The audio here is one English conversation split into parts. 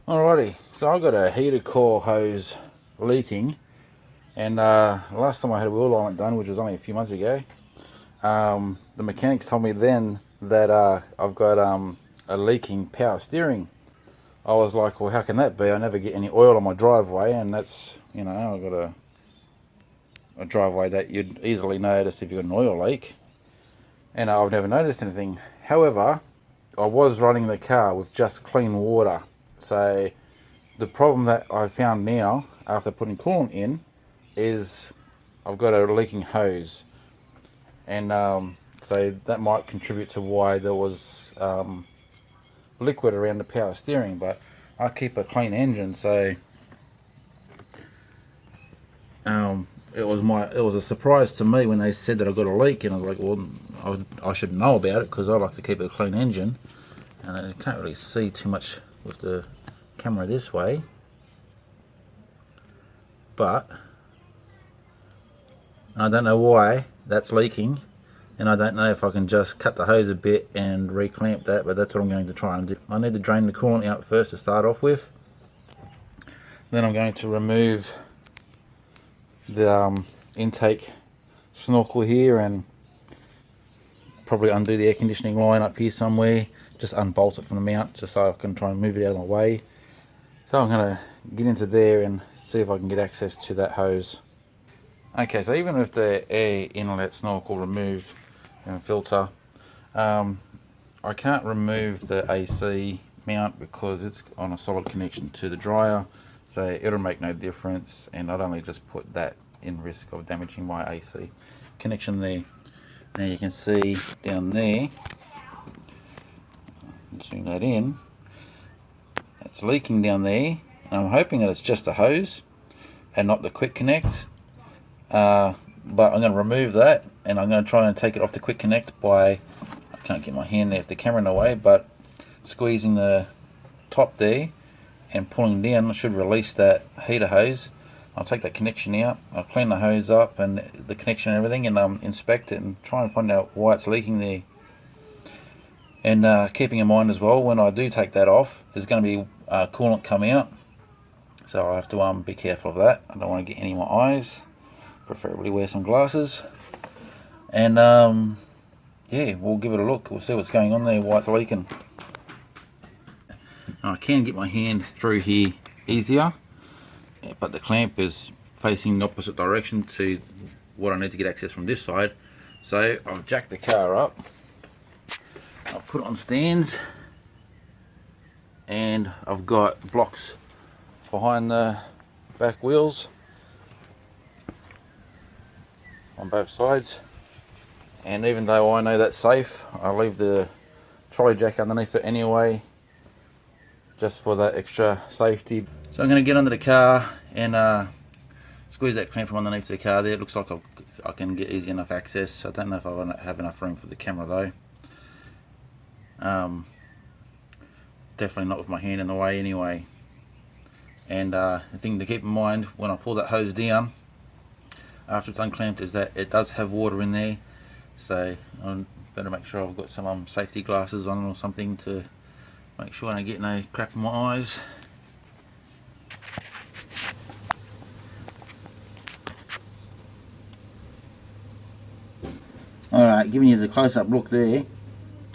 Alrighty, so I've got a heater core hose leaking, and last time I had a wheel alignment done, which was only a few months ago, the mechanics told me then that I've got a leaking power steering. I was like, well, how can that be? I never get any oil on my driveway, and that's, you know, I've got a driveway that you'd easily notice if you've got an oil leak, and I've never noticed anything. However, I was running the car with just clean water. So the problem that I found now after putting coolant in is I've got a leaking hose, and so that might contribute to why there was liquid around the power steering. But I keep a clean engine, so it was a surprise to me when they said that I got a leak, and I was like, well, I should know about it because I like to keep a clean engine. And I can't really see too much with the camera this way, but I don't know why that's leaking, and I don't know if I can just cut the hose a bit and reclamp that, but that's what I'm going to try and do. I need to drain the coolant out first to start off with. Then I'm going to remove the intake snorkel here and probably undo the air conditioning line up here somewhere, just unbolt it from the mount just so I can try and move it out of my way. So I'm going to get into there and see if I can get access to that hose. Okay, so even with the air inlet snorkel removed and filter, I can't remove the AC mount because it's on a solid connection to the dryer, so it'll make no difference, and I'd only just put that in risk of damaging my AC connection there. Now you can see down there, zoom that in, it's leaking down there. I'm hoping that it's just a hose and not the quick connect, but I'm going to remove that, and I'm going to try and take it off the quick connect by, I can't get my hand there with the camera in the way, but squeezing the top there and pulling down should release that heater hose. I'll take that connection out, I'll clean the hose up and the connection and everything, and inspect it and try and find out why it's leaking there. And keeping in mind as well, when I do take that off, there's going to be coolant coming out, so I have to be careful of that. I don't want to get any in my eyes, preferably wear some glasses. And yeah, we'll give it a look, we'll see what's going on there, why it's leaking. Now, I can get my hand through here easier, but the clamp is facing the opposite direction to what I need to get access from this side. So I've jacked the car up, I've put it on stands, and I've got blocks behind the back wheels on both sides. And even though I know that's safe, I leave the trolley jack underneath it anyway, just for that extra safety. So I'm going to get under the car and squeeze that clamp from underneath the car there. It looks like I can get easy enough access. I don't know if I have enough room for the camera though. Definitely not with my hand in the way anyway. And the thing to keep in mind when I pull that hose down after it's unclamped is that it does have water in there, so I better make sure I've got some safety glasses on or something to make sure I don't get no crap in my eyes. Alright, giving you a close-up look there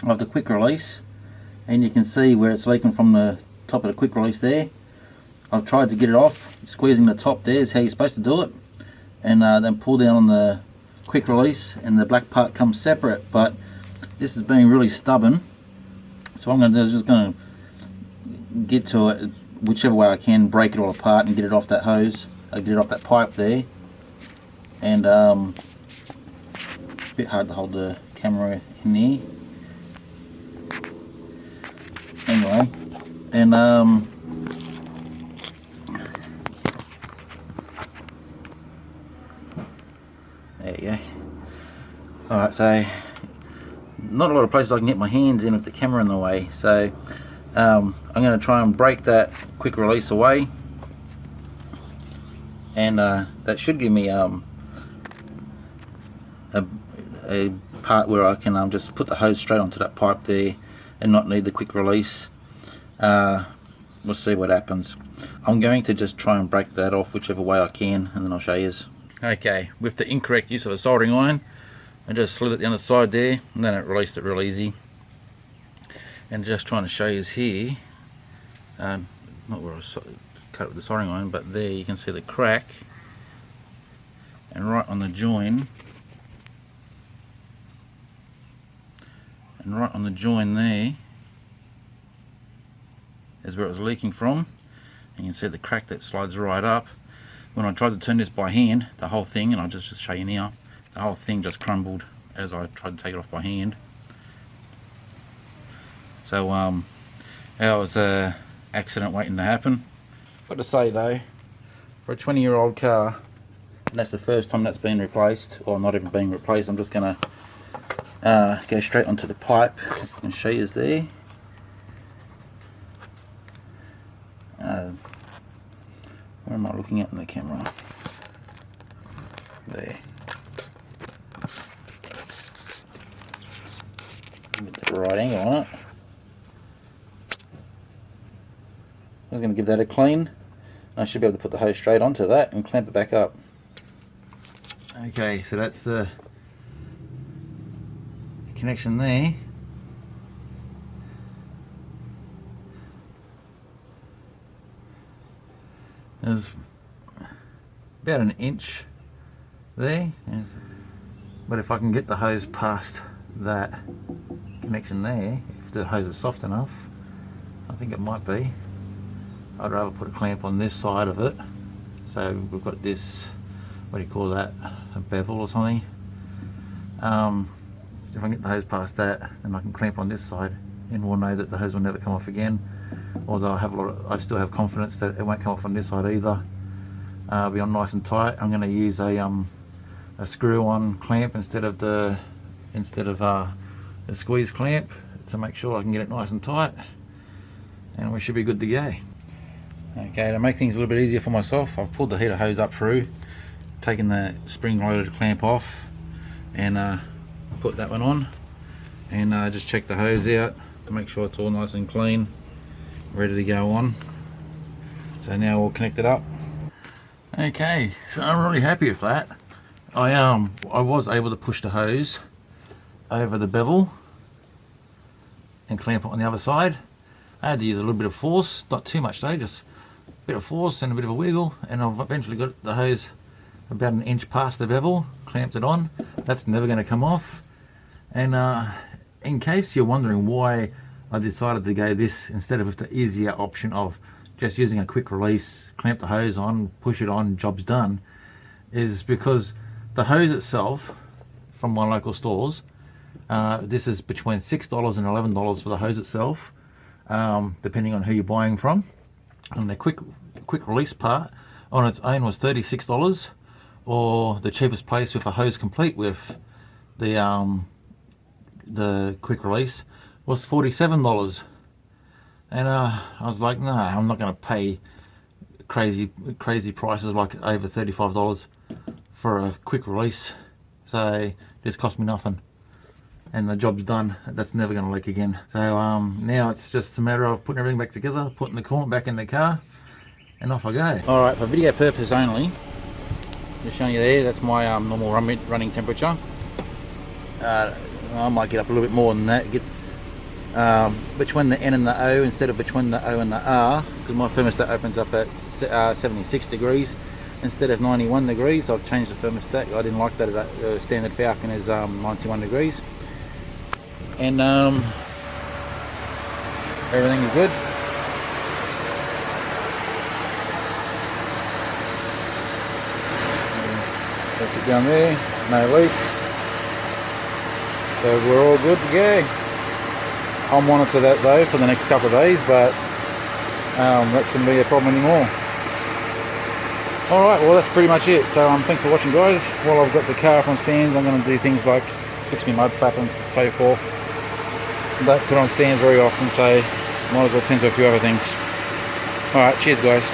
of the quick release, and you can see where it's leaking from the top of the quick release there. I've tried to get it off, squeezing the top there is how you're supposed to do it, and then pull down on the quick release and the black part comes separate, but this is being really stubborn. So what I'm going to do is just going to get to it whichever way I can, break it all apart and get it off that hose, get it off that pipe there. And a bit hard to hold the camera in there. Anyway, and there you go. Alright, so not a lot of places I can get my hands in with the camera in the way, so I'm going to try and break that quick release away, and that should give me a part where I can just put the hose straight onto that pipe there and not need the quick release. we'll see what happens. I'm going to just try and break that off whichever way I can, and then I'll show you. Okay, with the incorrect use of a soldering iron, I just slid it down the side there, and then it released it real easy. And just trying to show you here, not where I cut it with the soldering iron, but there you can see the crack, and right on the join, there is where it was leaking from, and you can see the crack that slides right up. When I tried to turn this by hand, the whole thing, and I'll just show you now, the whole thing just crumbled as I tried to take it off by hand. So that was an accident waiting to happen. Got to say though, for a 20-year-old car, and that's the first time that's been replaced, or not even being replaced, I'm just going to go straight onto the pipe and show you there. Where am I looking at in the camera? There. Get the right angle on it. I was going to give that a clean. I should be able to put the hose straight onto that and clamp it back up. Okay, so that's the connection there. There's about an inch there, but if I can get the hose past that connection there, if the hose is soft enough, I think it might be. I'd rather put a clamp on this side of it. So we've got this, what do you call that, a bevel or something. If I can get the hose past that, then I can clamp on this side, and we'll know that the hose will never come off again. Although I still have confidence that it won't come off on this side either. Be on nice and tight. I'm going to use a screw-on clamp instead of a squeeze clamp to make sure I can get it nice and tight, and we should be good to go. Okay, to make things a little bit easier for myself, I've pulled the heater hose up through, taken the spring-loaded clamp off, and put that one on, and just check the hose out to make sure it's all nice and clean, ready to go on. So now we'll connect it up. Okay, so I'm really happy with that. I was able to push the hose over the bevel and clamp it on the other side. I had to use a little bit of force, not too much though, just a bit of force and a bit of a wiggle, and I've eventually got the hose about an inch past the bevel, clamped it on. That's never going to come off. And in case you're wondering why I decided to go this instead of the easier option of just using a quick release, clamp the hose on, push it on, job's done, is because the hose itself from my local stores, this is between $6 and $11 for the hose itself, depending on who you're buying from. And the quick release part on its own was $36, or the cheapest place with a hose complete with the quick release was $47. And I was like, no, I'm not going to pay crazy prices like over $35 for a quick release. So this cost me nothing, and the job's done. That's never going to leak again. So now it's just a matter of putting everything back together, putting the coolant back in the car, and off I go. Alright, for video purpose only, just showing you there, that's my normal running temperature. I might get up a little bit more than that. It gets between the N and the O instead of between the O and the R, because my thermostat opens up at 76 degrees instead of 91 degrees. I've changed the thermostat. I didn't like that. Standard Falcon is 91 degrees. And everything is good. That's it down there, no leaks. So we're all good to go. I'll monitor that though for the next couple of days, but that shouldn't be a problem anymore. Alright, well that's pretty much it. So thanks for watching guys. While I've got the car up on stands, I'm going to do things like fix my mud flap and so forth. Don't put on stands very often, so might as well tend to a few other things. Alright, cheers guys.